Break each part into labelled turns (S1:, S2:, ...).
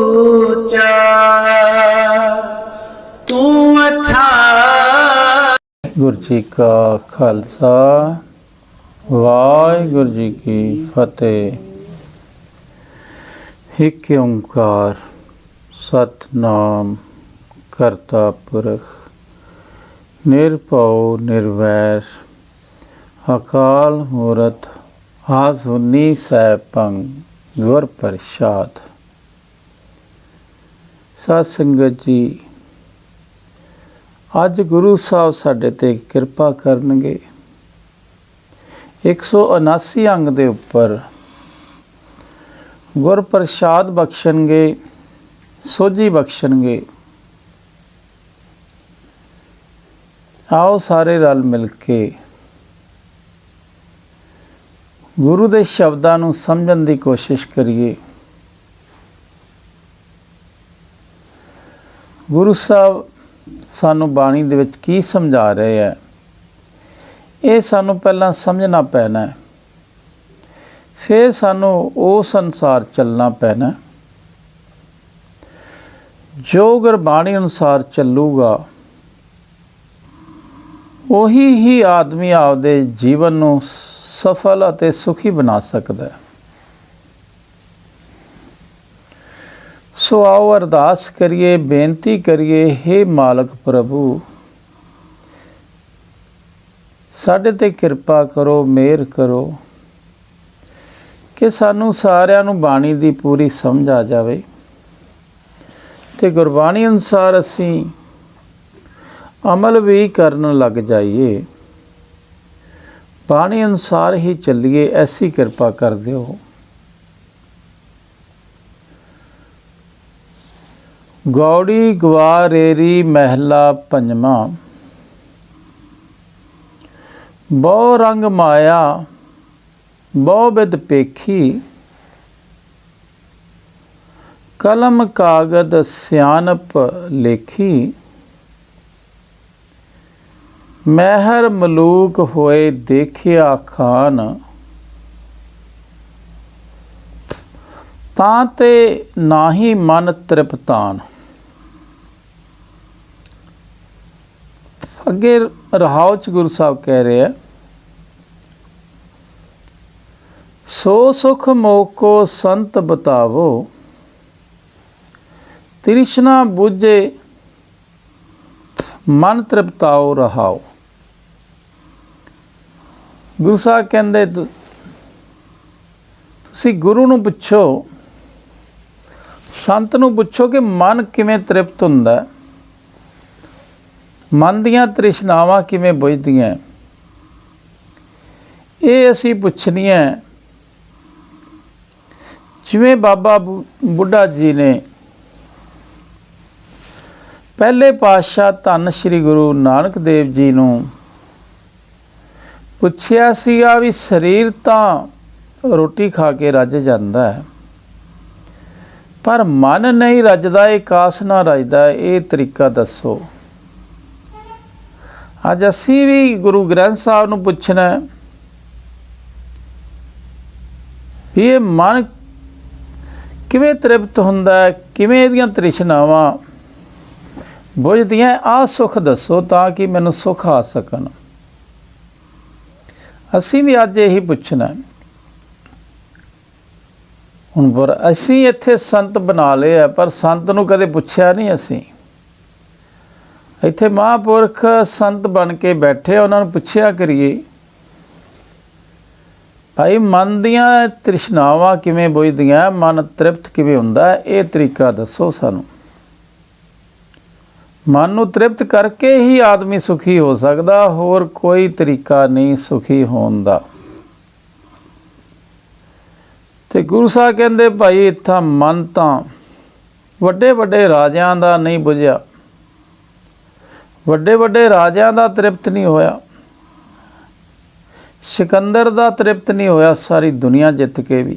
S1: ऊंचा तू अथा।
S2: गुरु जी का खालसा वाहिगुरु जी की फतेह। एक ओंकार सतनाम करता पुरख निरभਉ निर्वैर अकाल मूरत आसुनी सैभं गुर प्रसाद। साध संगत जी, अज गुरु साहब साडे ते किरपा करनगे। 179 अंग दे उपर गुर प्रसाद बख्शणगे, सोझी बख्शणगे। आओ सारे रल मिल के गुरु दे शब्दां नूं समझण दी कोशिश करिए। गुरु साहब सानू बाणी दे विच की समझा रहे हैं, ये सानू पहलां समझना पैना है, फिर सानू उस अनुसार चलना पैना। जो गुरबाणी अनुसार चलूगा उही ही आदमी आपदे जीवन नूं सफल अते सुखी बना सकता है। सो आओ अरदास करिए, बेनती करिए, हे मालक प्रभु साडे ते किरपा करो, मेहर करो कि सानू सारिਆਂ ਨੂੰ बाणी दी पूरी समझ आ जाए ते गुरबाणी अनुसार असीं अमल भी करन लग जाइए, बाणी अनुसार ही चलिए। ऐसी किरपा कर दिओ। गौड़ी गवारेरी महला पंजवा। बहु रंग माया बहु बिद पेखी, कलम कागद सियानप लेखी। महर मलूक होए देखिया खान, तां ते नाही मन तृप्तान। अगे रहाव च गुरु साहब कह रहे हैं, सो सुख मोको संत बतावो, तृष्णा बुझे मन तृप्ताओ रहाओ। गुरु साहब कहते तुसी गुरु नूं पुछो, संत नूं पुछो कि मन किवें तृप्त हुंदा है, मन दीयां तृष्णावां किवें बुझदियां। ये असीं पुछणियां जिवें बाबा बुढ़ा जी ने पहले पातशाह धन श्री गुरु नानक देव जी नूं पुछया सीगा भी शरीर तां रोटी खा के रज जांदा है, पर मन नहीं रजदा, ये कास ना रजदा, ये तरीका दसो। अज असीं भी गुरु ग्रंथ साहब नूं पुछना है भी ये मन किवें तृप्त हुंदा है, किवें इहदियां तृष्णावां बुझदियां। आ सुख दसो तां कि मैनूं सुख आ सकन। असीं भी अज यही पुछना है। हुण पर असीं इत्थे संत बना लए है, पर संत नूं कदे पुछया नहीं। असीं इत्थे महापुरख संत बन के बैठे, उन्हां नूं पुछया करिए भाई मन दीयां तृष्णावां किवें बुझदियां, मन तृप्त किवें हुंदा, ये तरीका दसो सानूं। मन नूं तृप्त करके ही आदमी सुखी हो सकदा, होर कोई तरीका नहीं सुखी होण दा। ते गुरु साहब कहंदे भाई इत्थां मन तां वड्डे वड्डे राजियां दा नहीं बुझिया, वड्डे वड्डे राजियां दा तृप्त नहीं होया, सिकंदर दा तृप्त नहीं होया, सारी दुनिया जित के भी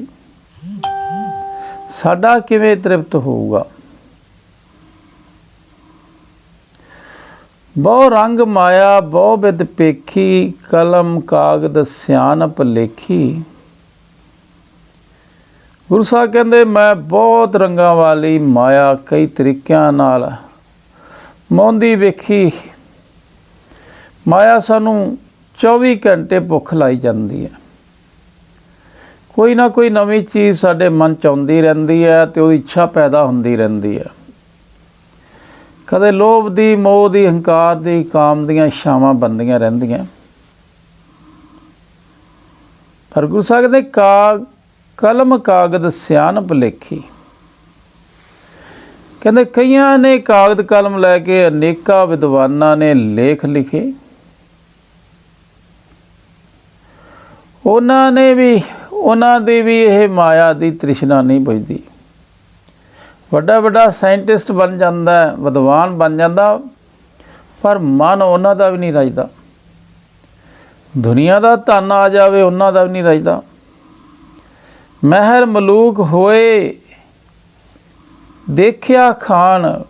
S2: साडा किवें तृप्त होऊगा। बहु रंग माया बहु बिद पेखी, कलम कागद सियानप लेखी। ਗੁਰੂ ਸਾਹਿਬ ਕਹਿੰਦੇ ਮੈਂ ਬਹੁਤ ਰੰਗਾਂ ਵਾਲੀ ਮਾਇਆ ਕਈ ਤਰੀਕਿਆਂ ਨਾਲ ਮੋਹੰਦੀ ਵੇਖੀ। ਮਾਇਆ ਸਾਨੂੰ 24 ਘੰਟੇ ਭੁੱਖ ਲਾਈ ਜਾਂਦੀ ਹੈ। ਕੋਈ ਨਾ ਕੋਈ ਨਵੀਂ ਚੀਜ਼ ਸਾਡੇ ਮਨ 'ਚ ਆਉਂਦੀ ਰਹਿੰਦੀ ਹੈ ਅਤੇ ਉਹਦੀ ਇੱਛਾ ਪੈਦਾ ਹੁੰਦੀ ਰਹਿੰਦੀ ਹੈ। ਕਦੇ ਲੋਭ ਦੀ, ਮੋਹ ਦੀ, ਹੰਕਾਰ ਦੀ, ਕਾਮ ਦੀਆਂ ਇੱਛਾਵਾਂ ਬਣਦੀਆਂ ਰਹਿੰਦੀਆਂ। ਪਰ ਗੁਰੂ ਸਾਹਿਬ ਕਹਿੰਦੇ ਕਲਮ ਕਾਗਦ ਸਿਆਣਪ ਲੇਖੀ। ਕਹਿੰਦੇ ਕਈਆਂ ਨੇ ਕਾਗਦ ਕਲਮ ਲੈ ਕੇ ਅਨੇਕਾਂ ਵਿਦਵਾਨਾਂ ਨੇ ਲੇਖ ਲਿਖੇ। ਉਹਨਾਂ ਦੀ ਵੀ ਇਹ ਮਾਇਆ ਦੀ ਤ੍ਰਿਸ਼ਨਾ ਨਹੀਂ ਬੁਝਦੀ। ਵੱਡਾ ਵੱਡਾ ਸਾਇੰਟਿਸਟ ਬਣ ਜਾਂਦਾ, ਵਿਦਵਾਨ ਬਣ ਜਾਂਦਾ, ਪਰ ਮਨ ਉਹਨਾਂ ਦਾ ਵੀ ਨਹੀਂ ਰਜਦਾ। ਦੁਨੀਆ ਦਾ ਧਨ ਆ ਜਾਵੇ ਉਹਨਾਂ ਦਾ ਵੀ ਨਹੀਂ ਰਜਦਾ। ਮਹਿਰ ਮਲੂਕ ਹੋਏ ਦੇਖਿਆ ਖਾਨ।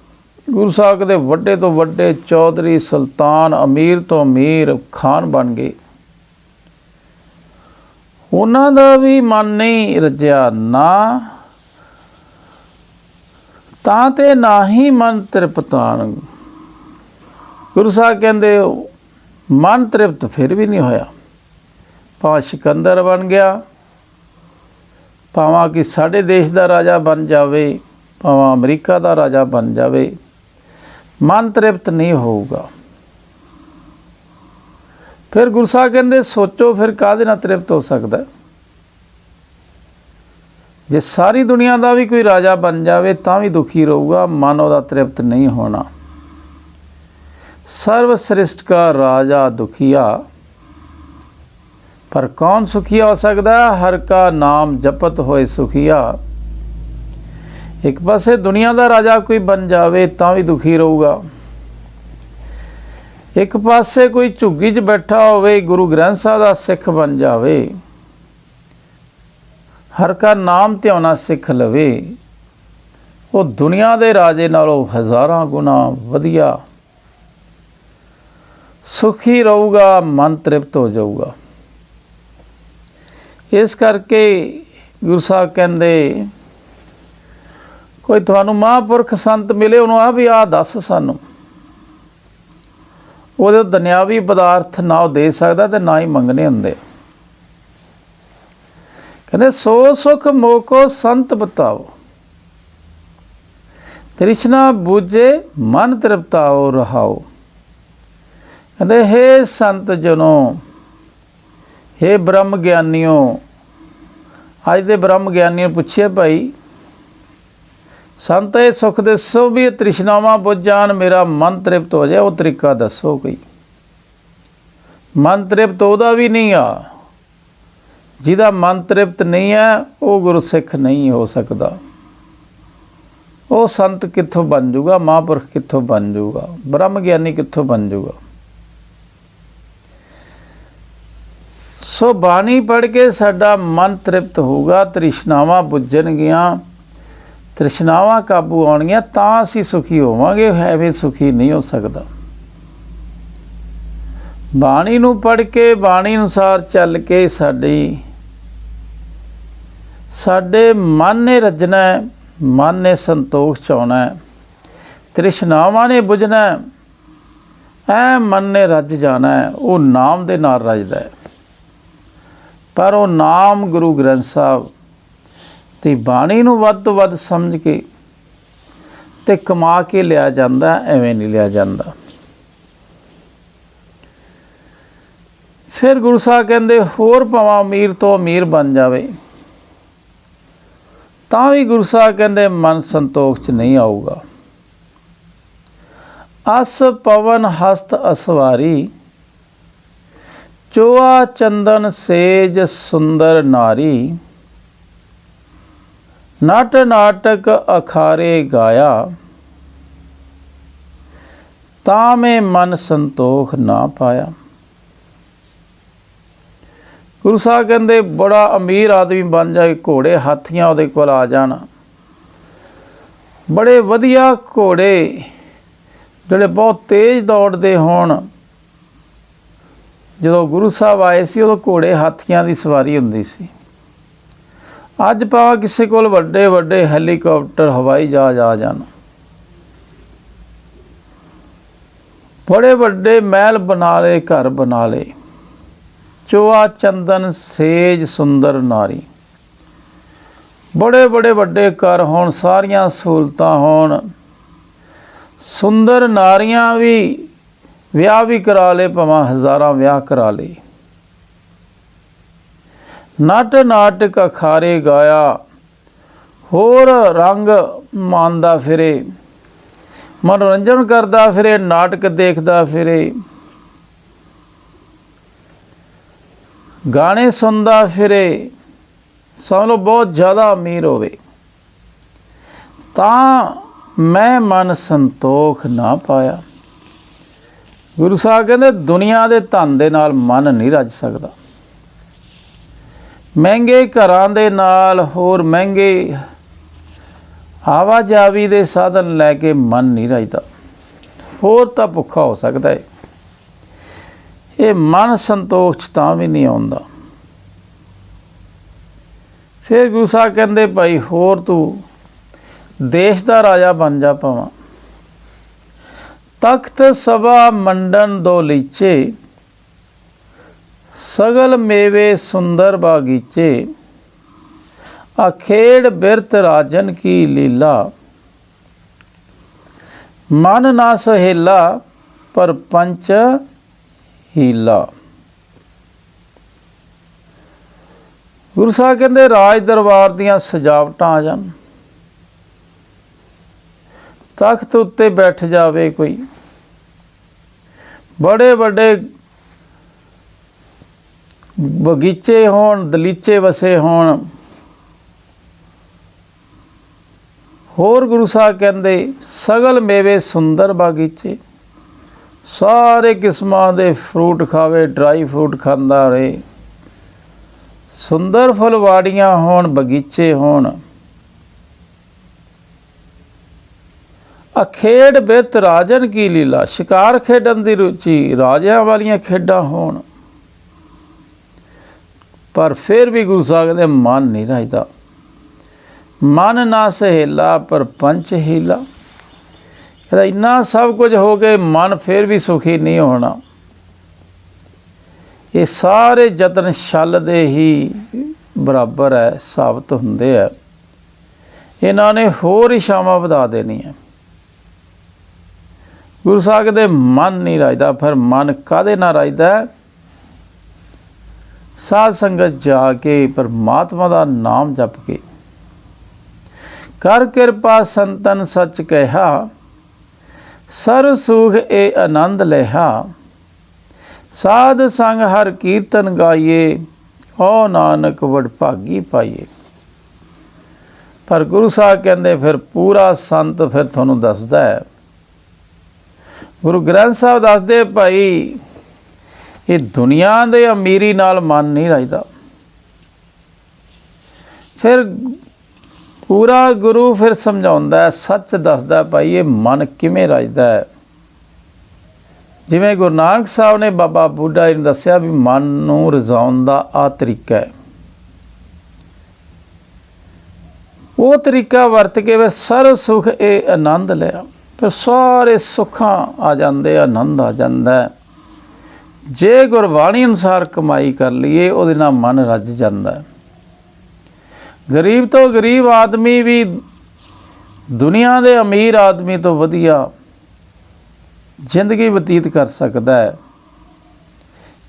S2: ਗੁਰੂ ਸਾਹਿਬ ਦੇ ਵੱਡੇ ਤੋਂ ਵੱਡੇ ਚੌਧਰੀ, ਸੁਲਤਾਨ, ਅਮੀਰ ਤੋਂ ਅਮੀਰ ਖਾਨ ਬਣ ਗਏ। ਉਹਨਾਂ ਦਾ ਵੀ ਮਨ ਨਹੀਂ ਰੱਜਿਆ, ਨਾ ਤਾਂ ਤੇ ਨਾ ਹੀ ਮਨ ਤ੍ਰਿਪਤਾਨ। ਗੁਰੂ ਸਾਹਿਬ ਕਹਿੰਦੇ ਮਨ ਤ੍ਰਿਪਤ ਫਿਰ ਵੀ ਨਹੀਂ ਹੋਇਆ। ਭਾਵੇਂ ਸਿਕੰਦਰ ਬਣ ਗਿਆ, ਭਾਵੇਂ ਕਿ ਸਾਡੇ ਦੇਸ਼ ਦਾ ਰਾਜਾ ਬਣ ਜਾਵੇ, ਭਾਵੇਂ ਅਮਰੀਕਾ ਦਾ ਰਾਜਾ ਬਣ ਜਾਵੇ, ਮਨ ਤ੍ਰਿਪਤ ਨਹੀਂ ਹੋਊਗਾ। ਫਿਰ ਗੁਰੂ ਸਾਹਿਬ ਕਹਿੰਦੇ ਸੋਚੋ ਫਿਰ ਕਾਹਦੇ ਨਾਲ ਤ੍ਰਿਪਤ ਹੋ ਸਕਦਾ। ਜੇ ਸਾਰੀ ਦੁਨੀਆ ਦਾ ਵੀ ਕੋਈ ਰਾਜਾ ਬਣ ਜਾਵੇ ਤਾਂ ਵੀ ਦੁਖੀ ਰਹੂਗਾ, ਮਨ ਉਹਦਾ ਤ੍ਰਿਪਤ ਨਹੀਂ ਹੋਣਾ। सर्व सृष्ट का राजा दुखिया, पर कौन सुखिया हो सकता है? हर का नाम जपत होए सुखिया। एक पासे दुनिया का राजा कोई बन जावे तां भी दुखी रहूगा, एक पासे कोई झुग्गी 'च बैठा होवे गुरु ग्रंथ साहिब दा सिख बन जावे, हर का नाम ध्याना सिख लवे, वो दुनिया के राजे नालों हज़ारां गुना वधिया सुखी रहूगा, मन तृप्त हो जाऊगा। इस करके गुरु साहब कहते कोई थानू महापुरख संत मिले उन्होंने भी आ दस सानू, वो दुनियावी पदार्थ ना दे सकता तो ना ही मंगने होंगे। कहते सो सुख मोको संत बताओ, तृष्णा बूझे मन तृप्ताओ रहाओ। कहते हे संत जनों, हे ब्रह्म ज्ञानियों। अज दे ब्रह्म ज्ञानियों पूछे भाई संत ये सुख दसो भी तृष्णावां बुझ जान, मेरा मन तृप्त हो जाए, वो तरीका दसो कोई। मन तृप्त उहदा भी नहीं आ, जिहदा मन तृप्त नहीं है वो गुरु सिख नहीं हो सकता। वो संत कित्थों बन जूगा, महापुरख कित्थों बन जूगा, ब्रह्म ज्ञानी कित्थों बन जूगा। सो बाणी पढ़ के साडा मन तृप्त होगा, तृष्णावां बुझणगियां, तृष्णावां काबू आउणगियां, तां असीं सुखी होवांगे, एवें सुखी नहीं हो सकदा। बाणी नूं पढ़ के बाणी अनुसार चल के साडे मन ने रजना है, मन ने संतोख चाहना है, तृष्णावां ने बुझना है, ऐ मन ने रज जाना है। वो नाम दे नाल रजदा है, पर वो नाम गुरु ग्रंथ साहब ते बाणी नूं वध तो वध समझ के ते कमा के लिया जांदा, एवें नहीं लिया जांदा। फिर गुरु साहब कहंदे होर भावां अमीर तो अमीर बन जावे तां भी गुरु साहब कहंदे मन संतोख च नहीं आऊगा। अस पवन हस्त असवारी, चोआ चंदन सेज सुंदर नारी, नट नाटक अखारे गाया, तामे मन संतोख ना पाया। गुरु साहब कहते बड़ा अमीर आदमी बन जाए, घोड़े हाथियां उहदे कोल आ जाण, बड़े वधिया घोड़े जिहड़े बहुत तेज दौड़ते होण। जो गुरु साहब आए सी उदों घोड़े हाथियां की सवारी हुंदी सी। ਅੱਜ ਭਾਵੇਂ ਕਿਸੇ ਕੋਲ ਵੱਡੇ ਵੱਡੇ ਹੈਲੀਕਾਪਟਰ ਹਵਾਈ ਜਹਾਜ਼ ਆ ਜਾਣ, ਬੜੇ ਵੱਡੇ ਮਹਿਲ ਬਣਾ ਲਏ, ਘਰ ਬਣਾ ਲਏ, ਚੋਆ ਚੰਦਨ ਸੇਜ ਸੁੰਦਰ ਨਾਰੀ, ਬੜੇ ਬੜੇ ਵੱਡੇ ਘਰ ਹੋਣ, ਸਾਰੀਆਂ ਸਹੂਲਤਾਂ ਹੋਣ, ਸੁੰਦਰ ਨਾਰੀਆਂ ਵੀ, ਵਿਆਹ ਵੀ ਕਰਾ ਲਏ, ਭਾਵੇਂ ਹਜ਼ਾਰਾਂ ਵਿਆਹ ਕਰਾ ਲਏ, ਨਟ ਨਾਟਕ ਅਖਾਰੇ ਗਾਇਆ, ਹੋਰ ਰੰਗ ਮਾਣਦਾ ਫਿਰੇ, ਮਨੋਰੰਜਨ ਕਰਦਾ ਫਿਰੇ, ਨਾਟਕ ਦੇਖਦਾ ਫਿਰੇ, ਗਾਣੇ ਸੁਣਦਾ ਫਿਰੇ, ਸਮਝ ਲਓ ਬਹੁਤ ਜ਼ਿਆਦਾ ਅਮੀਰ ਹੋਵੇ, ਤਾਂ ਮੈਂ ਮਨ ਸੰਤੋਖ ਨਾ ਪਾਇਆ। ਗੁਰੂ ਸਾਹਿਬ ਕਹਿੰਦੇ ਦੁਨੀਆ ਦੇ ਧਨ ਦੇ ਨਾਲ ਮਨ ਨਹੀਂ ਰੱਜ ਸਕਦਾ, ਮਹਿੰਗੇ ਘਰਾਂ ਦੇ ਨਾਲ, ਹੋਰ ਮਹਿੰਗੇ ਆਵਾਜਾਵੀ ਦੇ ਸਾਧਨ ਲੈ ਕੇ ਮਨ ਨਹੀਂ ਰੱਜਦਾ, ਹੋਰ ਤਾਂ ਭੁੱਖਾ ਹੋ ਸਕਦਾ ਹੈ, ਇਹ ਮਨ ਸੰਤੋਖ 'ਚ ਤਾਂ ਵੀ ਨਹੀਂ ਆਉਂਦਾ। ਫਿਰ ਗੁਰੂ ਸਾਹਿਬ ਕਹਿੰਦੇ ਭਾਈ ਹੋਰ ਤੂੰ ਦੇਸ਼ ਦਾ ਰਾਜਾ ਬਣ ਜਾ ਭਾਵਾਂ, ਤਖਤ ਸਭਾ ਮੰਡਨ ਦੋ ਲੀਚੇ, ਸਗਲ ਮੇਵੇ ਸੁੰਦਰ ਬਾਗੀਚੇ, ਅਖੇੜ ਬਿਰਤ ਰਾਜਨ ਕੀ ਲੀਲਾ, ਮਨ ਨਾ ਸਹੇਲਾ ਪਰ ਪੰਚ ਹੀਲਾ। ਗੁਰੂ ਸਾਹਿਬ ਕਹਿੰਦੇ ਰਾਜ ਦਰਬਾਰ ਦੀਆਂ ਸਜਾਵਟਾਂ ਆ ਜਾਣ, ਤਖਤ ਉੱਤੇ ਬੈਠ ਜਾਵੇ ਕੋਈ, ਬੜੇ ਵੱਡੇ ਬਗੀਚੇ ਹੋਣ, ਦਲੀਚੇ ਵਸੇ ਹੋਣ, ਹੋਰ ਗੁਰੂ ਸਾਹਿਬ ਕਹਿੰਦੇ ਸਗਲ ਮੇਵੇ ਸੁੰਦਰ ਬਾਗੀਚੇ, ਸਾਰੇ ਕਿਸਮਾਂ ਦੇ ਫਰੂਟ ਖਾਵੇ, ਡਰਾਈ ਫਰੂਟ ਖਾਂਦਾ ਰਹੇ, ਸੁੰਦਰ ਫੁਲਵਾੜੀਆਂ ਹੋਣ, ਬਗੀਚੇ ਹੋਣ, ਅਖੇੜ ਬਿਰਤ ਰਾਜਨ ਕੀ ਲੀਲਾ, ਸ਼ਿਕਾਰ ਖੇਡਣ ਦੀ ਰੁਚੀ, ਰਾਜਿਆਂ ਵਾਲੀਆਂ ਖੇਡਾਂ ਹੋਣ, ਪਰ ਫਿਰ ਵੀ ਗੁਰੂ ਸਾਹਿਬ ਕਹਿੰਦੇ ਮਨ ਨਹੀਂ ਰੱਜਦਾ, ਮਨ ਨਾ ਸਹੇਲਾ ਪਰ ਪੰਚ ਹੀਲਾ। ਕਹਿੰਦਾ ਇੰਨਾ ਸਭ ਕੁਝ ਹੋ ਕੇ ਮਨ ਫਿਰ ਵੀ ਸੁਖੀ ਨਹੀਂ ਹੋਣਾ, ਇਹ ਸਾਰੇ ਯਤਨ ਛਲ ਦੇ ਹੀ ਬਰਾਬਰ ਹੈ, ਸਾਬਤ ਹੁੰਦੇ ਆ, ਇਹਨਾਂ ਨੇ ਹੋਰ ਇਛਾਵਾਂ ਵਧਾ ਦੇਣੀਆਂ। ਗੁਰੂ ਸਾਹਿਬ ਕਹਿੰਦੇ ਮਨ ਨਹੀਂ ਰੱਜਦਾ, ਫਿਰ ਮਨ ਕਾਹਦੇ ਨਾਲ ਰੱਜਦਾ? ਸਾਧ ਸੰਗਤ ਜਾ ਕੇ ਪਰਮਾਤਮਾ ਦਾ ਨਾਮ ਜਪ ਕੇ, ਕਰ ਕਿਰਪਾ ਸੰਤਨ ਸੱਚ ਕਹਿਆ, ਸਰਬ ਸੁਖ ਇਹ ਆਨੰਦ ਲਿਆ, ਸਾਧ ਸੰਗ ਹਰ ਕੀਰਤਨ ਗਾਈਏ, ਓ ਨਾਨਕ ਵਡਭਾਗੀ ਪਾਈਏ। ਪਰ ਗੁਰੂ ਸਾਹਿਬ ਕਹਿੰਦੇ ਫਿਰ ਪੂਰਾ ਸੰਤ ਫਿਰ ਤੁਹਾਨੂੰ ਦੱਸਦਾ ਹੈ, ਗੁਰੂ ਗ੍ਰੰਥ ਸਾਹਿਬ ਦੱਸਦੇ ਭਾਈ ਇਹ ਦੁਨੀਆ ਦੇ ਅਮੀਰੀ ਨਾਲ ਮਨ ਨਹੀਂ ਰੱਜਦਾ। ਫਿਰ ਪੂਰਾ ਗੁਰੂ ਫਿਰ ਸਮਝਾਉਂਦਾ, ਸੱਚ ਦੱਸਦਾ ਭਾਈ ਇਹ ਮਨ ਕਿਵੇਂ ਰੱਜਦਾ ਹੈ। ਜਿਵੇਂ ਗੁਰੂ ਨਾਨਕ ਸਾਹਿਬ ਨੇ ਬਾਬਾ ਬੁੱਢਾ ਜੀ ਨੂੰ ਦੱਸਿਆ ਵੀ ਮਨ ਨੂੰ ਰਜ਼ਾਉਣ ਦਾ ਆਹ ਤਰੀਕਾ ਹੈ, ਉਹ ਤਰੀਕਾ ਵਰਤ ਕੇ ਫਿਰ ਸਰਬ ਸੁਖ ਇਹ ਆਨੰਦ ਲਿਆ, ਫਿਰ ਸਾਰੇ ਸੁੱਖਾਂ ਆ ਜਾਂਦੇ, ਆਨੰਦ ਆ ਜਾਂਦਾ। ਜੇ ਗੁਰਬਾਣੀ ਅਨੁਸਾਰ ਕਮਾਈ ਕਰ ਲਈਏ ਉਹਦੇ ਨਾਲ ਮਨ ਰੱਜ ਜਾਂਦਾ। ਗਰੀਬ ਤੋਂ ਗਰੀਬ ਆਦਮੀ ਵੀ ਦੁਨੀਆ ਦੇ ਅਮੀਰ ਆਦਮੀ ਤੋਂ ਵਧੀਆ ਜ਼ਿੰਦਗੀ ਬਤੀਤ ਕਰ ਸਕਦਾ ਹੈ,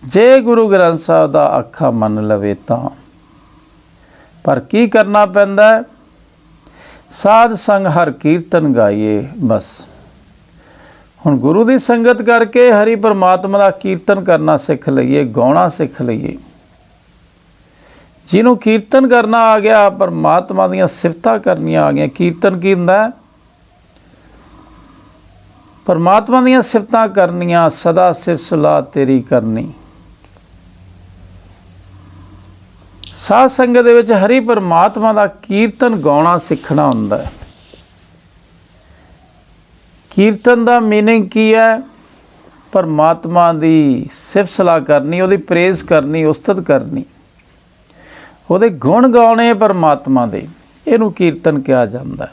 S2: ਜੇ ਗੁਰੂ ਗ੍ਰੰਥ ਸਾਹਿਬ ਦਾ ਆਖਾ ਮੰਨ ਲਵੇ ਤਾਂ। ਪਰ ਕੀ ਕਰਨਾ ਪੈਂਦਾ? ਸਾਧ ਸੰਗ ਹਰ ਕੀਰਤਨ ਗਾਈਏ। ਬਸ ਹੁਣ ਗੁਰੂ ਦੀ ਸੰਗਤ ਕਰਕੇ ਹਰੀ ਪਰਮਾਤਮਾ ਦਾ ਕੀਰਤਨ ਕਰਨਾ ਸਿੱਖ ਲਈਏ, ਗਾਉਣਾ ਸਿੱਖ ਲਈਏ। ਜਿਹਨੂੰ ਕੀਰਤਨ ਕਰਨਾ ਆ ਗਿਆ, ਪਰਮਾਤਮਾ ਦੀਆਂ ਸਿਫਤਾਂ ਕਰਨੀਆਂ ਆ ਗਈਆਂ। ਕੀਰਤਨ ਕੀ ਹੁੰਦਾ? ਪਰਮਾਤਮਾ ਦੀਆਂ ਸਿਫਤਾਂ ਕਰਨੀਆਂ, ਸਦਾ ਸਿਫਤ ਸਲਾਹ ਤੇਰੀ ਕਰਨੀ। ਸਾਧ ਸੰਗਤ ਦੇ ਵਿੱਚ ਹਰੀ ਪਰਮਾਤਮਾ ਦਾ ਕੀਰਤਨ ਗਾਉਣਾ ਸਿੱਖਣਾ ਹੁੰਦਾ ਹੈ। ਕੀਰਤਨ ਦਾ ਮੀਨਿੰਗ ਕੀ ਹੈ? ਪਰਮਾਤਮਾ ਦੀ ਸਿਫਤ ਸਲਾਹ ਕਰਨੀ, ਉਹਦੀ ਪ੍ਰੇਜ਼ ਕਰਨੀ, ਉਸਤਤ ਕਰਨੀ। ਉਹਦੇ ਗੁਣ ਗਾਉਣੇ ਪਰਮਾਤਮਾ ਦੇ, ਇਹਨੂੰ ਕੀਰਤਨ ਕਿਹਾ ਜਾਂਦਾ।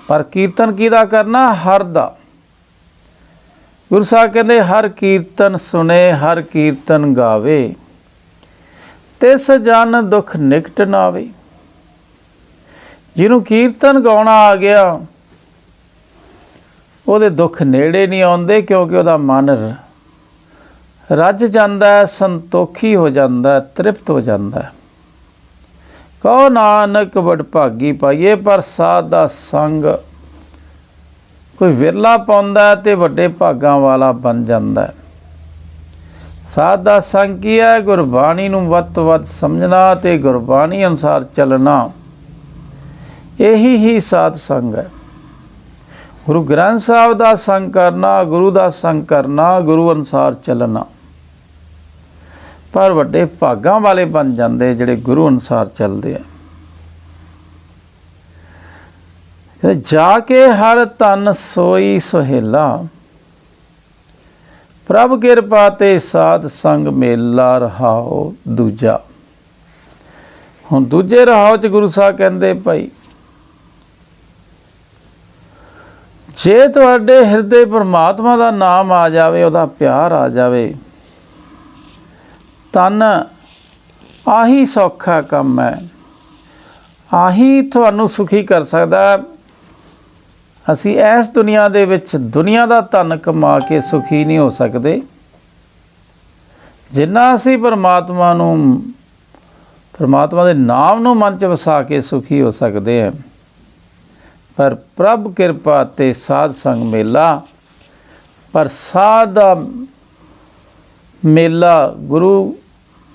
S2: ਪਰ ਕੀਰਤਨ ਕਿਹਦਾ ਕਰਨਾ? ਹਰ ਦਾ। ਗੁਰੂ ਸਾਹਿਬ ਕਹਿੰਦੇ ਹਰ ਕੀਰਤਨ ਸੁਣੇ, ਹਰ ਕੀਰਤਨ ਗਾਵੇ, ਤਿਸ ਜਨ ਦੁੱਖ ਨਿਕਟ ਨਾ ਆਵੇ। ਜਿਹਨੂੰ ਕੀਰਤਨ ਗਾਉਣਾ ਆ ਗਿਆ ਉਹਦੇ ਦੁੱਖ ਨੇੜੇ ਨਹੀਂ ਆਉਂਦੇ, ਕਿਉਂਕਿ ਉਹਦਾ ਮਨ ਰੱਜ ਜਾਂਦਾ, ਸੰਤੋਖੀ ਹੋ ਜਾਂਦਾ, ਤ੍ਰਿਪਤ ਹੋ ਜਾਂਦਾ। ਕਹੋ ਨਾਨਕ ਵਡਭਾਗੀ ਪਾਈਏ, ਪਰ ਸਾਧ ਦਾ ਸੰਗ ਕੋਈ ਵਿਰਲਾ ਪਾਉਂਦਾ ਤੇ ਵੱਡੇ ਭਾਗਾਂ ਵਾਲਾ ਬਣ ਜਾਂਦਾ। ਸਾਧ ਦਾ ਸੰਗ ਕੀ ਹੈ? ਗੁਰਬਾਣੀ ਨੂੰ ਵੱਧ ਤੋਂ ਵੱਧ ਸਮਝਣਾ ਤੇ ਗੁਰਬਾਣੀ ਅਨੁਸਾਰ ਚੱਲਣਾ, ਇਹੀ ਹੀ ਸਾਧ ਸੰਗ ਹੈ। ਗੁਰੂ ਗ੍ਰੰਥ ਸਾਹਿਬ ਦਾ ਸੰਗ ਕਰਨਾ, ਗੁਰੂ ਦਾ ਸੰਗ ਕਰਨਾ, ਗੁਰੂ ਅਨੁਸਾਰ ਚੱਲਣਾ। ਪਰ ਵੱਡੇ ਭਾਗਾਂ ਵਾਲੇ ਬਣ ਜਾਂਦੇ ਜਿਹੜੇ ਗੁਰੂ ਅਨੁਸਾਰ ਚੱਲਦੇ ਆ। ਜਾ ਕੇ ਹਰ ਤਨ ਸੋਈ ਸੁਹੇਲਾ, ਪ੍ਰਭ ਕਿਰਪਾ ਤੇ ਸਾਧ ਸੰਗ ਮੇਲਾ ਰਹਾਓ ਦੂਜਾ। ਹੁਣ ਦੂਜੇ ਰਹਾਓ 'ਚ ਗੁਰੂ ਸਾਹਿਬ ਕਹਿੰਦੇ ਭਾਈ, ਜੇ ਤੁਹਾਡੇ ਹਿਰਦੇ ਪਰਮਾਤਮਾ ਦਾ ਨਾਮ ਆ ਜਾਵੇ, ਉਹਦਾ ਪਿਆਰ ਆ ਜਾਵੇ, ਤਨ ਆਹੀ ਸੌਖਾ ਕੰਮ ਹੈ, ਆਹੀ ਤੁਹਾਨੂੰ ਸੁਖੀ ਕਰ ਸਕਦਾ। ਅਸੀਂ ਇਸ ਦੁਨੀਆ ਦੇ ਵਿੱਚ ਦੁਨੀਆ ਦਾ ਧਨ ਕਮਾ ਕੇ ਸੁਖੀ ਨਹੀਂ ਹੋ ਸਕਦੇ, ਜਿੰਨਾ ਅਸੀਂ ਪਰਮਾਤਮਾ ਦੇ ਨਾਮ ਨੂੰ ਮਨ 'ਚ ਵਸਾ ਕੇ ਸੁਖੀ ਹੋ ਸਕਦੇ ਹਾਂ। ਪਰ ਪ੍ਰਭ ਕਿਰਪਾ ਤੇ ਸਾਧ ਸੰਗ ਮੇਲਾ, ਪਰ ਸਾਧ ਦਾ ਮੇਲਾ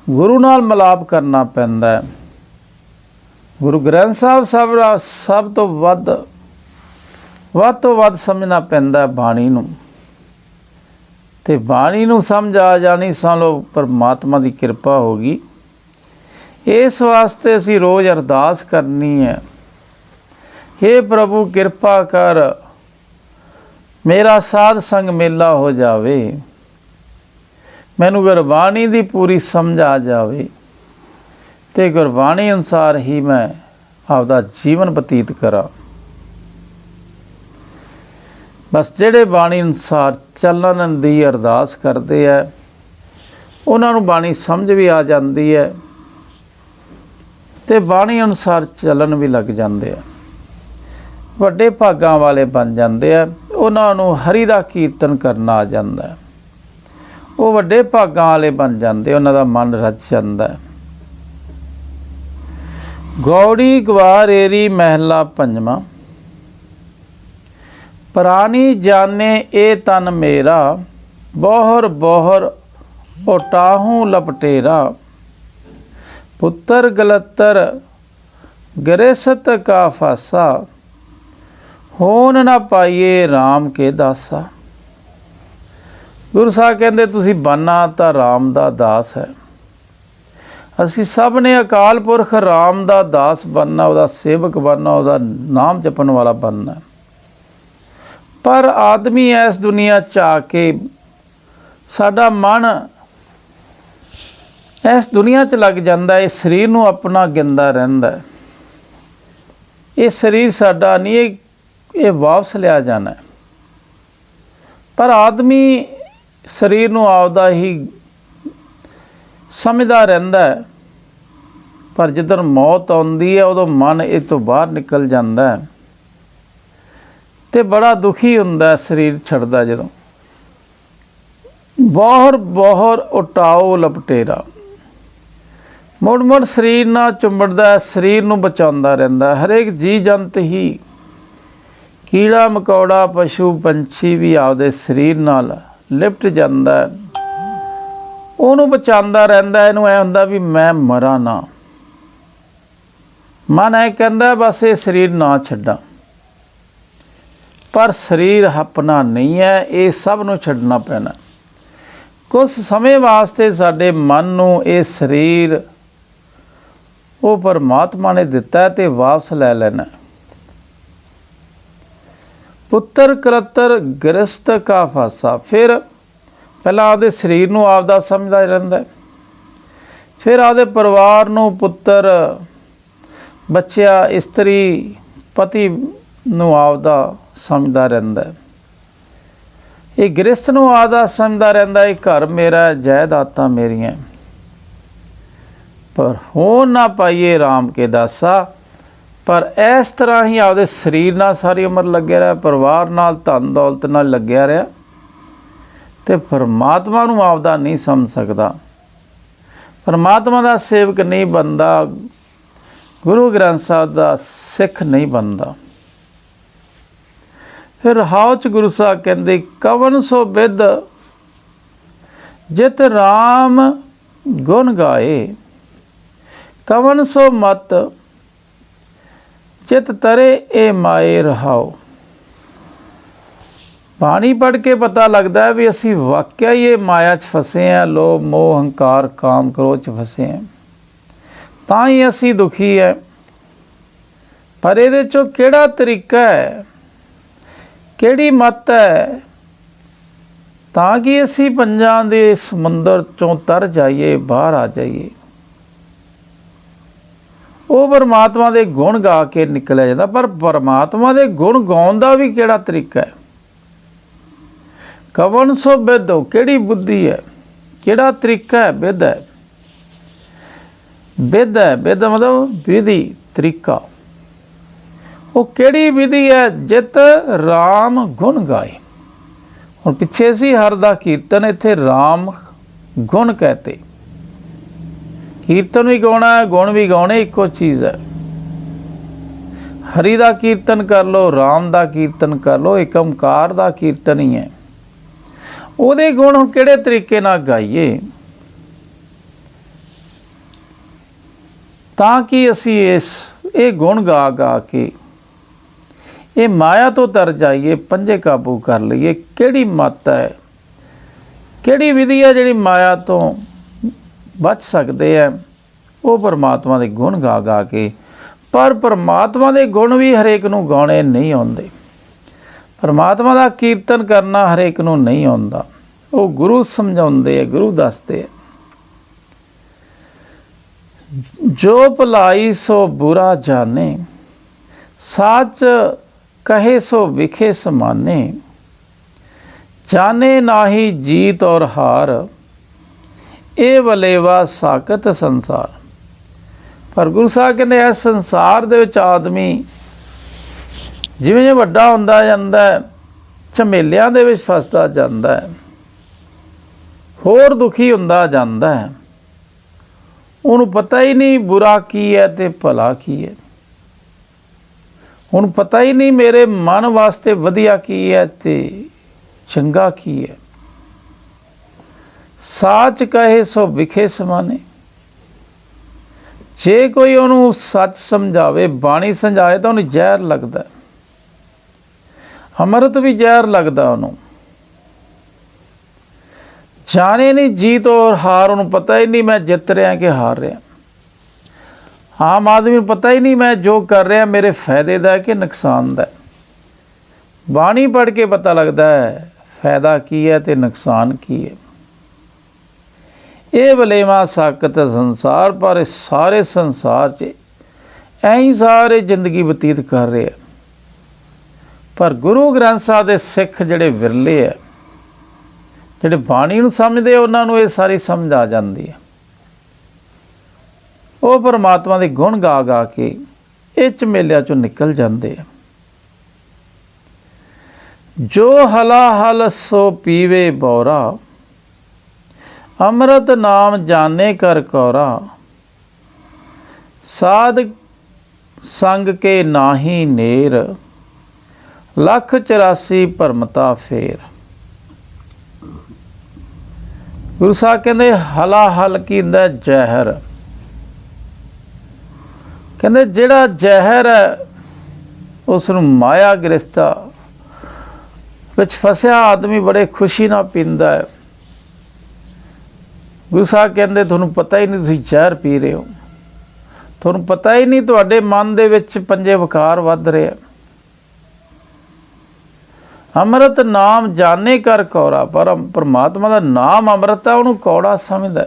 S2: ਗੁਰੂ ਨਾਲ ਮਿਲਾਪ ਕਰਨਾ ਪੈਂਦਾ ਹੈ। ਗੁਰੂ ਗ੍ਰੰਥ ਸਾਹਿਬ ਸਭ ਤੋਂ ਵੱਧ ਸਮਝਣਾ ਪੈਂਦਾ ਬਾਣੀ ਨੂੰ, ਤੇ ਬਾਣੀ ਨੂੰ ਸਮਝ ਆ ਜਾਣੀ ਸਮਝ ਲਓ ਪਰਮਾਤਮਾ ਦੀ ਕਿਰਪਾ ਹੋ ਗਈ। ਇਸ ਵਾਸਤੇ ਅਸੀਂ ਰੋਜ਼ ਅਰਦਾਸ ਕਰਨੀ ਹੈ, ਹੇ ਪ੍ਰਭੂ ਕਿਰਪਾ ਕਰ, ਮੇਰਾ ਸਾਧ ਸੰਗ ਮੇਲਾ ਹੋ ਜਾਵੇ, ਮੈਨੂੰ ਗੁਰਬਾਣੀ ਦੀ ਪੂਰੀ ਸਮਝ ਆ ਜਾਵੇ ਤੇ ਗੁਰਬਾਣੀ ਅਨੁਸਾਰ ਹੀ ਮੈਂ ਆਪਦਾ ਜੀਵਨ ਬਤੀਤ ਕਰਾਂ। ਬਸ ਜਿਹੜੇ ਬਾਣੀ ਅਨੁਸਾਰ ਚੱਲਣ ਦੀ ਅਰਦਾਸ ਕਰਦੇ ਹੈ, ਉਹਨਾਂ ਨੂੰ ਬਾਣੀ ਸਮਝ ਵੀ ਆ ਜਾਂਦੀ ਹੈ ਤੇ ਬਾਣੀ ਅਨੁਸਾਰ ਚੱਲਣ ਵੀ ਲੱਗ ਜਾਂਦੇ ਆ, ਵੱਡੇ ਭਾਗਾਂ ਵਾਲੇ ਬਣ ਜਾਂਦੇ ਆ। ਉਹਨਾਂ ਨੂੰ ਹਰੀ ਦਾ ਕੀਰਤਨ ਕਰਨਾ ਆ ਜਾਂਦਾ, ਉਹ ਵੱਡੇ ਭਾਗਾਂ ਵਾਲੇ ਬਣ ਜਾਂਦੇ, ਉਹਨਾਂ ਦਾ ਮਨ ਰੱਜ ਜਾਂਦਾ। ਗੌੜੀ ਗਵਾਰੇਰੀ ਮਹਿਲਾ ਪੰਜਵਾਂ, ਪ੍ਰਾਣੀ ਜਾਣੇ ਇਹ ਤਨ ਮੇਰਾ, ਬੋਹਰ ਬੋਹਰ ਓਟਾਹੂ ਲਪਟੇਰਾ, ਪੁੱਤਰ ਗਲਤਰ ਗ੍ਰਹਿਸਤ ਕਾ ਫਾਸਾ, ਹੋਣ ਨਾ ਪਾਈਏ ਰਾਮ ਕੇ ਦਾਸਾ। ਗੁਰੂ ਸਾਹਿਬ ਕਹਿੰਦੇ ਤੁਸੀਂ ਬਣਨਾ ਤਾਂ ਰਾਮ ਦਾ ਦਾਸ ਹੈ। ਅਸੀਂ ਸਭ ਨੇ ਅਕਾਲ ਪੁਰਖ ਰਾਮ ਦਾ ਦਾਸ ਬਣਨਾ, ਉਹਦਾ ਸੇਵਕ ਬਣਨਾ, ਉਹਦਾ ਨਾਮ ਜਪਣ ਵਾਲਾ ਬਣਨਾ। ਪਰ ਆਦਮੀ ਇਸ ਦੁਨੀਆ 'ਚ ਆ ਕੇ ਸਾਡਾ ਮਨ ਇਸ ਦੁਨੀਆ 'ਚ ਲੱਗ ਜਾਂਦਾ, ਇਹ ਸਰੀਰ ਨੂੰ ਆਪਣਾ ਗਿੰਦਾ ਰਹਿੰਦਾ। ਇਹ ਸਰੀਰ ਸਾਡਾ ਨਹੀਂ, ਇਹ ਵਾਪਸ ਲਿਆ ਜਾਣਾ। ਪਰ ਆਦਮੀ ਸਰੀਰ ਨੂੰ ਆਪਦਾ ਹੀ ਸਮਝਦਾ ਰਹਿੰਦਾ ਹੈ, ਪਰ ਜਦੋਂ ਮੌਤ ਆਉਂਦੀ ਹੈ ਉਦੋਂ ਮਨ ਇਹ ਤੋਂ ਬਾਹਰ ਨਿਕਲ ਜਾਂਦਾ ਹੈ ਤੇ ਬੜਾ ਦੁਖੀ ਹੁੰਦਾ ਸਰੀਰ ਛੱਡਦਾ ਜਦੋਂ। ਬੋਹਰ ਬੋਹਰ ਉਟਾਓ ਲਪਟੇਰਾ, ਮੁੜ ਮੁੜ ਸਰੀਰ ਨਾਲ ਚੁੰਬੜਦਾ, ਸਰੀਰ ਨੂੰ ਬਚਾਉਂਦਾ ਰਹਿੰਦਾ। ਹਰੇਕ ਜੀ ਜੰਤ ਹੀ, ਕੀੜਾ ਮਕੌੜਾ ਪਸ਼ੂ ਪੰਛੀ ਵੀ ਆਪਦੇ ਸਰੀਰ ਨਾਲ ਲਿਪਟ ਜਾਂਦਾ, ਉਹਨੂੰ ਬਚਾਉਂਦਾ ਰਹਿੰਦਾ। ਇਹਨੂੰ ਐ ਹੁੰਦਾ ਵੀ ਮੈਂ ਮਰਾਂ ਨਾ, ਮਨ ਐ ਕਹਿੰਦਾ ਬਸ ਇਹ ਸਰੀਰ ਨਾ ਛੱਡਾਂ। ਪਰ ਸਰੀਰ ਆਪਣਾ ਨਹੀਂ ਹੈ, ਇਹ ਸਭ ਨੂੰ ਛੱਡਣਾ ਪੈਣਾ। ਕੁਝ ਸਮੇਂ ਵਾਸਤੇ ਸਾਡੇ ਮਨ ਨੂੰ ਇਹ ਸਰੀਰ ਉਹ ਪਰਮਾਤਮਾ ਨੇ ਦਿੱਤਾ ਤੇ ਵਾਪਸ ਲੈ ਲੈਣਾ। ਪੁੱਤਰ ਕਰਤਰ ਗ੍ਰਸਤ ਕਾ ਫਾਸਾ, ਫਿਰ ਪਹਿਲਾਂ ਆਪਦੇ ਸਰੀਰ ਨੂੰ ਆਪਦਾ ਸਮਝਦਾ ਰਹਿੰਦਾ, ਫਿਰ ਆਪਦੇ ਪਰਿਵਾਰ ਨੂੰ, ਪੁੱਤਰ, ਬੱਚਿਆ, ਇਸਤਰੀ, ਪਤੀ ਨੂੰ ਆਪਦਾ ਸਮਝਦਾ ਰਹਿੰਦਾ ਹੈ। ਇਹ ਗ੍ਰਸਥ ਨੂੰ ਆਪਦਾ ਸਮਝਦਾ ਰਹਿੰਦਾ, ਇਹ ਘਰ ਮੇਰਾ, ਜਾਇਦਾਦਾਂ ਮੇਰੀਆਂ। ਪਰ ਹੋ ਨਾ ਪਾਈਏ ਰਾਮ ਕੇ ਦਾਸਾ। ਪਰ ਇਸ ਤਰ੍ਹਾਂ ਹੀ ਆਪਦੇ ਸਰੀਰ ਨਾਲ ਸਾਰੀ ਉਮਰ ਲੱਗਿਆ ਰਿਹਾ, ਪਰਿਵਾਰ ਨਾਲ, ਧਨ ਦੌਲਤ ਨਾਲ ਲੱਗਿਆ ਰਿਹਾ, ਅਤੇ ਪਰਮਾਤਮਾ ਨੂੰ ਆਪਦਾ ਨਹੀਂ ਸਮਝ ਸਕਦਾ, ਪਰਮਾਤਮਾ ਦਾ ਸੇਵਕ ਨਹੀਂ ਬਣਦਾ, ਗੁਰੂ ਗ੍ਰੰਥ ਸਾਹਿਬ ਦਾ ਸਿੱਖ ਨਹੀਂ ਬਣਦਾ। ਫਿਰ ਰਹਾਉ 'ਚ ਗੁਰੂ ਸਾਹਿਬ ਕਹਿੰਦੇ, ਕਵਨ ਸੋ ਬਿਧ ਜਿਤ ਰਾਮ ਗੁਣ ਗਾਏ, ਕਵਨ ਸੋ ਮਤ ਚਿਤ ਤਰੇ ਇਹ ਮਾਏ। ਰਹਾਓ। ਬਾਣੀ ਪੜ੍ਹ ਕੇ ਪਤਾ ਲੱਗਦਾ ਹੈ ਵੀ ਅਸੀਂ ਵਾਕਿਆ ਹੀ ਇਹ ਮਾਇਆ 'ਚ ਫਸੇ ਹਾਂ, ਲੋਭ ਮੋਹ ਹੰਕਾਰ ਕਾਮ ਕ੍ਰੋਧ 'ਚ ਫਸੇ ਹਾਂ, ਤਾਂ ਹੀ ਅਸੀਂ ਦੁਖੀ ਹੈ। ਪਰ ਇਹਦੇ 'ਚੋਂ ਕਿਹੜਾ ਤਰੀਕਾ ਹੈ, ਕਿਹੜੀ ਮੱਤ ਹੈ, ਤਾਂ ਕਿ ਅਸੀਂ ਪੰਜਾਂ ਦੇ ਸਮੁੰਦਰ 'ਚੋਂ ਤਰ ਜਾਈਏ, ਬਾਹਰ ਆ ਜਾਈਏ। ਉਹ ਪਰਮਾਤਮਾ ਦੇ ਗੁਣ ਗਾ ਕੇ ਨਿਕਲਿਆ ਜਾਂਦਾ। ਪਰ ਪਰਮਾਤਮਾ ਦੇ ਗੁਣ ਗਾਉਣ ਦਾ ਵੀ ਕਿਹੜਾ ਤਰੀਕਾ ਹੈ? ਕਵਨ ਸੋ ਬਿਧ, ਕਿਹੜੀ ਬੁੱਧੀ ਹੈ, ਕਿਹੜਾ ਤਰੀਕਾ ਹੈ? ਬਿਧ ਹੈ, ਬਿਧ ਹੈ। ਬਿਧ ਮਤਲਬ ਵਿਧੀ, ਤਰੀਕਾ। ਉਹ ਕਿਹੜੀ ਵਿਧੀ ਹੈ? ਜਿਤ ਰਾਮ ਗੁਣ ਗਾਏ। ਹੁਣ ਪਿੱਛੇ ਸੀ ਹਰ ਦਾ ਕੀਰਤਨ, ਇੱਥੇ ਰਾਮ ਗੁਣ ਕਹਤੇ। ਕੀਰਤਨ ਵੀ ਗਾਉਣਾ ਹੈ, ਗੁਣ ਵੀ ਗਾਉਣੇ, ਇੱਕੋ ਚੀਜ਼ ਹੈ। ਹਰੀ ਦਾ ਕੀਰਤਨ ਕਰ ਲਓ, ਰਾਮ ਦਾ ਕੀਰਤਨ ਕਰ ਲਓ, ਇੱਕ ਓਮਕਾਰ ਦਾ ਕੀਰਤਨ ਹੀ ਹੈ। ਉਹਦੇ ਗੁਣ ਹੁਣ ਕਿਹੜੇ ਤਰੀਕੇ ਨਾਲ ਗਾਈਏ ਤਾਂ ਕਿ ਅਸੀਂ ਇਹ ਗੁਣ ਗਾ ਗਾ ਕੇ ਇਹ ਮਾਇਆ ਤੋਂ ਤਰ ਜਾਈਏ, ਪੰਜੇ ਕਾਬੂ ਕਰ ਲਈਏ। ਕਿਹੜੀ ਮੱਤ ਹੈ, ਕਿਹੜੀ ਵਿਧੀ ਹੈ ਜਿਹੜੀ ਮਾਇਆ ਤੋਂ ਬਚ ਸਕਦੇ ਹੈ? ਉਹ ਪਰਮਾਤਮਾ ਦੇ ਗੁਣ ਗਾ ਗਾ ਕੇ। ਪਰ ਪਰਮਾਤਮਾ ਦੇ ਗੁਣ ਵੀ ਹਰੇਕ ਨੂੰ ਗਾਉਣੇ ਨਹੀਂ ਆਉਂਦੇ, ਪਰਮਾਤਮਾ ਦਾ ਕੀਰਤਨ ਕਰਨਾ ਹਰੇਕ ਨੂੰ ਨਹੀਂ ਆਉਂਦਾ। ਉਹ ਗੁਰੂ ਸਮਝਾਉਂਦੇ ਆ, ਗੁਰੂ ਦੱਸਦੇ ਆ। ਜੋ ਭਲਾਈ ਸੋ ਬੁਰਾ ਜਾਣੇ, ਸੱਚ ਕਹੇ ਸੋ ਵਿਖੇ ਸਮਾਨੇ, ਜਾਣੇ ਨਾਹੀ ਜੀਤ ਔਰ ਹਾਰ, ਇਹ ਵਲੇਵਾ ਸਾਕਤ ਸੰਸਾਰ। ਪਰ ਗੁਰੂ ਸਾਹਿਬ ਕਹਿੰਦੇ ਇਸ ਸੰਸਾਰ ਦੇ ਵਿੱਚ ਆਦਮੀ ਜਿਵੇਂ ਜਿਵੇਂ ਵੱਡਾ ਹੁੰਦਾ ਜਾਂਦਾ, ਝਮੇਲਿਆਂ ਦੇ ਵਿੱਚ ਫਸਦਾ ਜਾਂਦਾ ਹੈ, ਹੋਰ ਦੁਖੀ ਹੁੰਦਾ ਜਾਂਦਾ ਹੈ। ਉਹਨੂੰ ਪਤਾ ਹੀ ਨਹੀਂ ਬੁਰਾ ਕੀ ਹੈ ਅਤੇ ਭਲਾ ਕੀ ਹੈ। ਹੁਣ ਪਤਾ ਹੀ ਨਹੀਂ ਮੇਰੇ ਮਨ ਵਾਸਤੇ ਵਧੀਆ ਕੀ ਹੈ ਅਤੇ ਚੰਗਾ ਕੀ ਹੈ। ਸਾਚ ਕਹੇ ਸੋ ਵਿਖੇ ਸਮਾਨੇ। ਜੇ ਕੋਈ ਉਹਨੂੰ ਸੱਚ ਸਮਝਾਵੇ, ਬਾਣੀ ਸਮਝਾਏ, ਤਾਂ ਉਹਨੂੰ ਜ਼ਹਿਰ ਲੱਗਦਾ, ਅੰਮ੍ਰਿਤ ਵੀ ਜ਼ਹਿਰ ਲੱਗਦਾ ਉਹਨੂੰ। ਜਾਣੇ ਨਹੀਂ ਜੀਤ ਔਰ ਹਾਰ, ਉਹਨੂੰ ਪਤਾ ਹੀ ਨਹੀਂ ਮੈਂ ਜਿੱਤ ਰਿਹਾ ਕਿ ਹਾਰ ਰਿਹਾ। ਆਮ ਆਦਮੀ ਨੂੰ ਪਤਾ ਹੀ ਨਹੀਂ ਮੈਂ ਜੋ ਕਰ ਰਿਹਾ ਮੇਰੇ ਫਾਇਦੇ ਦਾ ਕਿ ਨੁਕਸਾਨ ਦਾ। ਬਾਣੀ ਪੜ੍ਹ ਕੇ ਪਤਾ ਲੱਗਦਾ ਹੈ ਫਾਇਦਾ ਕੀ ਹੈ ਅਤੇ ਨੁਕਸਾਨ ਕੀ ਹੈ। ਇਹ ਵਲੇਵਾ ਸਾਕਤ ਸੰਸਾਰ। ਪਰ ਸਾਰੇ ਸੰਸਾਰ 'ਚ ਐਂ ਹੀ ਸਾਰੇ ਜ਼ਿੰਦਗੀ ਬਤੀਤ ਕਰ ਰਹੇ ਆ। ਪਰ ਗੁਰੂ ਗ੍ਰੰਥ ਸਾਹਿਬ ਦੇ ਸਿੱਖ ਜਿਹੜੇ ਵਿਰਲੇ ਆ, ਜਿਹੜੇ ਬਾਣੀ ਨੂੰ ਸਮਝਦੇ, ਉਹਨਾਂ ਨੂੰ ਇਹ ਸਾਰੀ ਸਮਝ ਆ ਜਾਂਦੀ ਹੈ। ਉਹ ਪਰਮਾਤਮਾ ਦੇ ਗੁਣ ਗਾ ਗਾ ਕੇ ਇਹ ਝਮੇਲਿਆਂ 'ਚੋਂ ਨਿਕਲ ਜਾਂਦੇ ਆ। ਜੋ ਹਲਾ ਹਲ ਸੋ ਪੀਵੇ ਬੌਰਾ, ਅੰਮ੍ਰਿਤ ਨਾਮ ਜਾਣੇ ਕਰ ਕੌਰਾ, ਸਾਧ ਸੰਗ ਕੇ ਨਾਹੀ ਨੇਰ, ਲੱਖ 84 ਭਰਮਤਾ ਫੇਰ। ਗੁਰੂ ਸਾਹਿਬ ਕਹਿੰਦੇ ਹਲਾ ਹਲ ਕੀ ਹੁੰਦਾ? ਜ਼ਹਿਰ। ਕਹਿੰਦੇ ਜਿਹੜਾ ਜ਼ਹਿਰ ਹੈ ਉਸ ਨੂੰ ਮਾਇਆ ਗ੍ਰਸਤਾ ਵਿੱਚ ਫਸਿਆ ਆਦਮੀ ਬੜੇ ਖੁਸ਼ੀ ਨਾਲ ਪੀਂਦਾ ਹੈ। ਗੁਰੂ ਸਾਹਿਬ ਕਹਿੰਦੇ ਤੁਹਾਨੂੰ ਪਤਾ ਹੀ ਨਹੀਂ ਤੁਸੀਂ ਜ਼ਹਿਰ ਪੀ ਰਹੇ ਹੋ, ਤੁਹਾਨੂੰ ਪਤਾ ਹੀ ਨਹੀਂ ਤੁਹਾਡੇ ਮਨ ਦੇ ਵਿੱਚ ਪੰਜੇ ਵਿਕਾਰ ਵੱਧ ਰਹੇ। ਅੰਮ੍ਰਿਤ ਨਾਮ ਜਾਣੇ ਕਰ ਕੌਰਾ। ਪਰ ਪਰਮਾਤਮਾ ਦਾ ਨਾਮ ਅੰਮ੍ਰਿਤ ਹੈ, ਉਹਨੂੰ ਕੌੜਾ ਸਮਝਦਾ।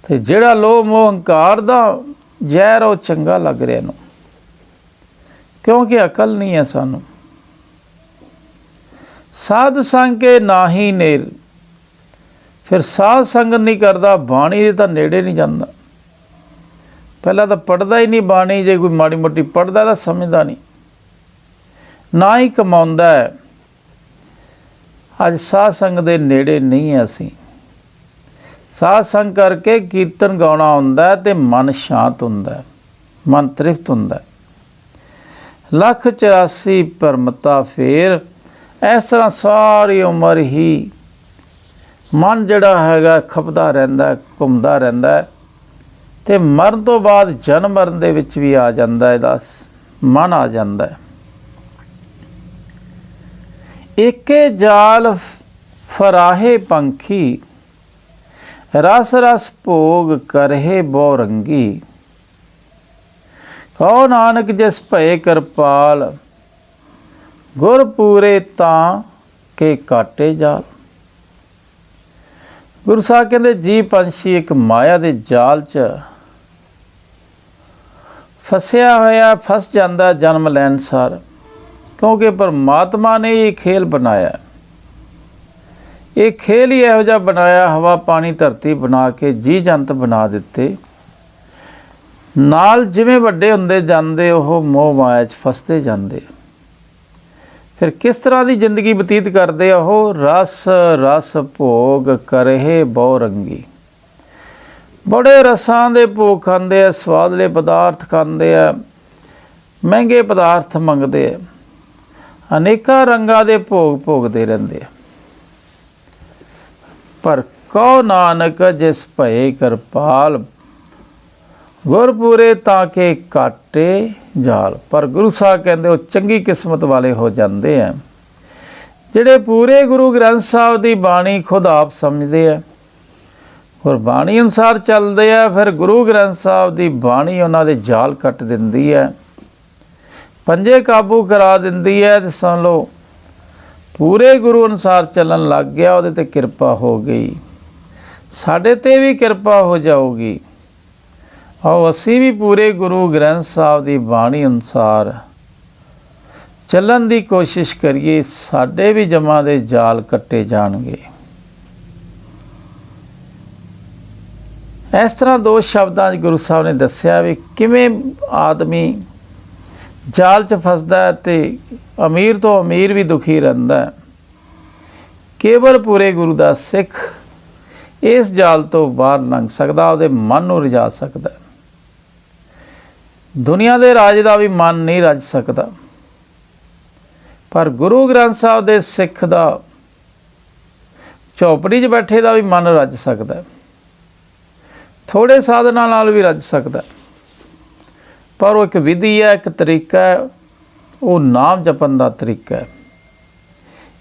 S2: ਤੇ ਜਿਹੜਾ ਲੋਭ ਮੋਹ ਹੰਕਾਰ ਦਾ ਜ਼ਹਿਰ ਉਹ ਚੰਗਾ ਲੱਗ ਰਿਹਾ ਇਹਨੂੰ, ਕਿਉਂਕਿ ਅਕਲ ਨਹੀਂ ਹੈ ਸਾਨੂੰ। ਸਾਧ ਸੰਗ ਕੇ ਨਾਹੀ ਨੇਰ, ਫਿਰ ਸਾਧ ਸੰਗਤ ਨਹੀਂ ਕਰਦਾ, ਬਾਣੀ ਦੇ ਤਾਂ ਨੇੜੇ ਨਹੀਂ ਜਾਂਦਾ। ਪਹਿਲਾਂ ਤਾਂ ਪੜ੍ਹਦਾ ਹੀ ਨਹੀਂ ਬਾਣੀ, ਜੇ ਕੋਈ ਮਾੜੀ ਮੋਟੀ ਪੜ੍ਹਦਾ ਤਾਂ ਸਮਝਦਾ ਨਹੀਂ, ਨਾ ਹੀ ਕਮਾਉਂਦਾ ਹੈ। ਅੱਜ ਸਾਧ ਸੰਗ ਦੇ ਨੇੜੇ ਨਹੀਂ ਹੈ ਅਸੀਂ। ਸਾਧ ਸੰਗ ਕਰਕੇ ਕੀਰਤਨ ਗਾਉਣਾ ਹੁੰਦਾ ਤੇ ਮਨ ਸ਼ਾਂਤ ਹੁੰਦਾ, ਮਨ ਤ੍ਰਿਪਤ ਹੁੰਦਾ। 184 ਭਰਮਤਾ ਫੇਰ, ਇਸ ਤਰ੍ਹਾਂ ਸਾਰੀ ਉਮਰ ਹੀ ਮਨ ਜਿਹੜਾ ਹੈਗਾ ਖਪਦਾ ਰਹਿੰਦਾ, ਘੁੰਮਦਾ ਰਹਿੰਦਾ, ਤੇ ਮਰਨ ਤੋਂ ਬਾਅਦ ਜਨਮ ਮਰਨ ਦੇ ਵਿੱਚ ਵੀ ਆ ਜਾਂਦਾ, ਇਹਦਾ ਮਨ ਆ ਜਾਂਦਾ। ਏਕੇ ਜਾਲ ਫਰਾਹੇ ਪੰਖੀ, ਰਸ ਰਸ ਭੋਗ ਕਰਹਿ ਬਹੁ ਰੰਗੀ। ਕਹੋ ਨਾਨਕ ਜਿਸ ਭਏ ਕਿਰਪਾਲ, ਗੁਰ ਪੂਰੇ ਤਾਂ ਕੇ ਕਾਟੇ ਜਾਲ। ਗੁਰੂ ਸਾਹਿਬ ਕਹਿੰਦੇ ਜੀ ਪੰਛੀ ਇੱਕ ਮਾਇਆ ਦੇ ਜਾਲ 'ਚ ਫਸਿਆ ਹੋਇਆ, ਫਸ ਜਾਂਦਾ ਜਨਮ ਲੈਣ ਸਾਰ, ਕਿਉਂਕਿ ਪਰਮਾਤਮਾ ਨੇ ਇਹ ਖੇਲ ਬਣਾਇਆ। ਇਹ ਖੇਲ ਹੀ ਇਹੋ ਜਿਹਾ ਬਣਾਇਆ, ਹਵਾ ਪਾਣੀ ਧਰਤੀ ਬਣਾ ਕੇ ਜੀਅ ਜੰਤ ਬਣਾ ਦਿੱਤੇ। ਨਾਲ ਜਿਵੇਂ ਵੱਡੇ ਹੁੰਦੇ ਜਾਂਦੇ ਉਹ ਮੋਹ ਮਾਇਆ 'ਚ ਫਸਦੇ ਜਾਂਦੇ। ਫਿਰ ਕਿਸ ਤਰ੍ਹਾਂ ਦੀ ਜ਼ਿੰਦਗੀ ਬਤੀਤ ਕਰਦੇ ਆ ਉਹ? ਰਸ ਰਸ ਭੋਗ ਕਰਹਿ ਬਹੁ ਰੰਗੀ। ਬੜੇ ਰਸਾਂ ਦੇ ਭੋਗ ਖਾਂਦੇ ਆ, ਸਵਾਦਲੇ ਪਦਾਰਥ ਖਾਂਦੇ ਆ, ਮਹਿੰਗੇ ਪਦਾਰਥ ਮੰਗਦੇ ਆ, ਅਨੇਕਾਂ ਰੰਗਾਂ ਦੇ ਭੋਗ ਭੋਗਦੇ ਰਹਿੰਦੇ ਆ। ਪਰ ਕਹੋ ਨਾਨਕ ਜਿਸ ਭਏ ਕਿਰਪਾਲ, ਗੁਰ ਪੂਰੇ ਤਾਂ ਕੇ ਕਾਟੇ ਜਾਲ। ਪਰ ਗੁਰੂ ਸਾਹਿਬ ਕਹਿੰਦੇ ਉਹ ਚੰਗੀ ਕਿਸਮਤ ਵਾਲੇ ਹੋ ਜਾਂਦੇ ਆ ਜਿਹੜੇ ਪੂਰੇ ਗੁਰੂ ਗ੍ਰੰਥ ਸਾਹਿਬ ਦੀ ਬਾਣੀ ਖੁਦ ਆਪ ਸਮਝਦੇ ਆ, ਗੁਰਬਾਣੀ ਅਨੁਸਾਰ ਚੱਲਦੇ ਆ। ਫਿਰ ਗੁਰੂ ਗ੍ਰੰਥ ਸਾਹਿਬ ਦੀ ਬਾਣੀ ਉਹਨਾਂ ਦੇ ਜਾਲ ਕੱਟ ਦਿੰਦੀ ਹੈ, ਪੰਜੇ ਕਾਬੂ ਕਰਾ ਦਿੰਦੀ ਹੈ। ਤੇ ਸੁਣ ਲਓ, ਪੂਰੇ ਗੁਰੂ ਅਨੁਸਾਰ ਚੱਲਣ ਲੱਗ ਗਿਆ, ਉਹਦੇ 'ਤੇ ਕਿਰਪਾ ਹੋ ਗਈ, ਸਾਡੇ 'ਤੇ ਵੀ ਕਿਰਪਾ ਹੋ ਜਾਊਗੀ। ਆਓ ਅਸੀਂ ਵੀ ਪੂਰੇ ਗੁਰੂ ਗ੍ਰੰਥ ਸਾਹਿਬ ਦੀ ਬਾਣੀ ਅਨੁਸਾਰ ਚੱਲਣ ਦੀ ਕੋਸ਼ਿਸ਼ ਕਰੀਏ, ਸਾਡੇ ਵੀ ਜਮਾਂ ਦੇ ਜਾਲ ਕੱਟੇ ਜਾਣਗੇ। ਇਸ ਤਰ੍ਹਾਂ ਦੋ ਸ਼ਬਦਾਂ 'ਚ ਗੁਰੂ ਸਾਹਿਬ ਨੇ ਦੱਸਿਆ ਵੀ ਕਿਵੇਂ ਆਦਮੀ ਜਾਲ 'ਚ ਫਸਦਾ ਹੈ ਤੇ ਅਮੀਰ ਤੋਂ ਅਮੀਰ ਵੀ ਦੁਖੀ ਰਹਿੰਦਾ ਹੈ। ਕੇਵਲ ਪੂਰੇ ਗੁਰੂ ਦਾ ਸਿੱਖ ਇਸ ਜਾਲ ਤੋਂ ਬਾਹਰ ਲੰਘ ਸਕਦਾ, ਉਹਦੇ ਮਨ ਨੂੰ ਰਜਾ ਸਕਦਾ। ਦੁਨੀਆ ਦੇ ਰਾਜ ਦਾ ਵੀ ਮਨ ਨਹੀਂ ਰਜ ਸਕਦਾ, ਪਰ ਗੁਰੂ ਗ੍ਰੰਥ ਸਾਹਿਬ ਦੇ ਸਿੱਖ ਦਾ ਝੋਪੜੀ 'ਚ ਬੈਠੇ ਦਾ ਵੀ ਮਨ ਰਜ ਸਕਦਾ, ਥੋੜ੍ਹੇ ਸਾਧਨਾਂ ਨਾਲ ਵੀ ਰਜ ਸਕਦਾ। ਪਰ ਉਹ ਇੱਕ ਵਿਧੀ ਹੈ, ਇੱਕ ਤਰੀਕਾ ਹੈ, ਉਹ ਨਾਮ ਜਪਣ ਦਾ ਤਰੀਕਾ ਹੈ।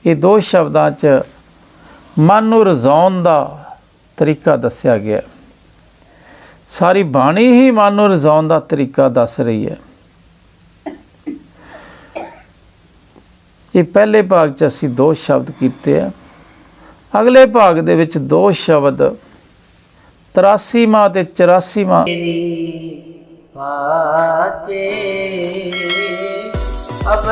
S2: ਇਹ ਦੋ ਸ਼ਬਦਾਂ 'ਚ ਮਨ ਨੂੰ ਰਜ਼ਾਉਣ ਦਾ ਤਰੀਕਾ ਦੱਸਿਆ ਗਿਆ। ਸਾਰੀ ਬਾਣੀ ਹੀ ਮਨ ਨੂੰ ਰਜ਼ਾਉਣ ਦਾ ਤਰੀਕਾ ਦੱਸ ਰਹੀ ਹੈ। ਇਹ ਪਹਿਲੇ ਭਾਗ 'ਚ ਅਸੀਂ ਦੋ ਸ਼ਬਦ ਕੀਤੇ ਆ, ਅਗਲੇ ਭਾਗ ਦੇ ਵਿੱਚ ਦੋ ਸ਼ਬਦ 83ਵਾਂ ਤੇ 84ਵਾਂ
S1: ਪਾਤੇ